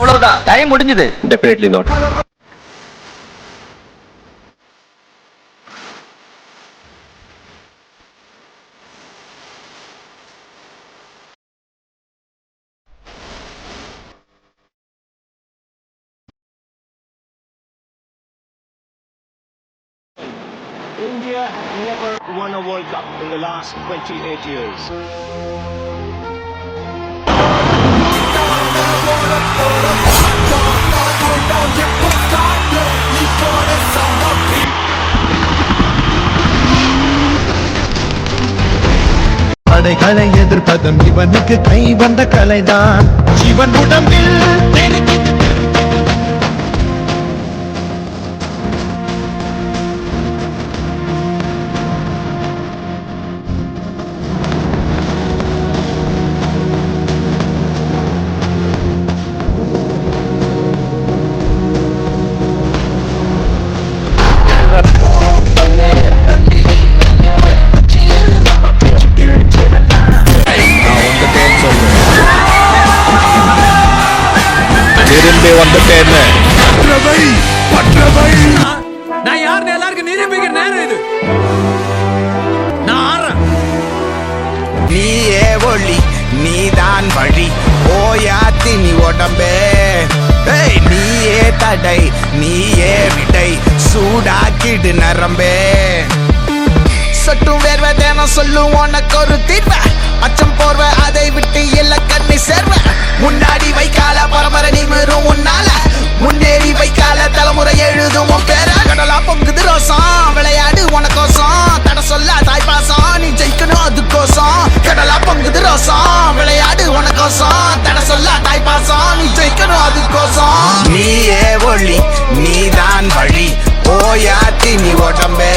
அவ்வளவுதான், டைம் முடிஞ்சது. Definitely not. India have never won a World Cup in the last 28 years. படைகளை எதிர்ப்பதும் இவனுக்கு கை வந்த கலைதான். இவன் உடம்பில் திரும்பி வந்துட்டேன்னு நான் யாருன்னு எல்லாருக்கும் நிரூபிக்கிற நேரம் இது. நான் ஆடுறேன். நீயே ஒளி நீதான் வழி ஓயாத்தி நீ உடம்பே. நீயே தடை நீயே விடை சூடாக்கிடு நரம்பே. சட்டும் வேர்வை தேனம் சொல்லும் உனக்கு ஒரு தீர்வ. அச்சம் போர்வ அதை விட்டு எல்ல கண்ணி சேர்வ. முன்னாடி வைக்கால பரம்பரை நிமிரும் உன்னால. முன்னேறி வைக்கால தலைமுறை எழுதும் உன் பேர. கடலா பொங்குது ரோசம் விளையாடு உனக்கோசம். தட சொல்ல தாய்ப்பாசம் நீ ஜெயிக்கணும் அதுக்கோசம். கடலா பொங்குது ரோசம் விளையாடு உனக்கோசம். தட சொல்ல தாய்ப்பாசம் நீ ஜெயிக்கணும் அதுக்கோசம். நீயே ஒளி நீதான் வழி ஓயாத்தி நீ உடம்பே.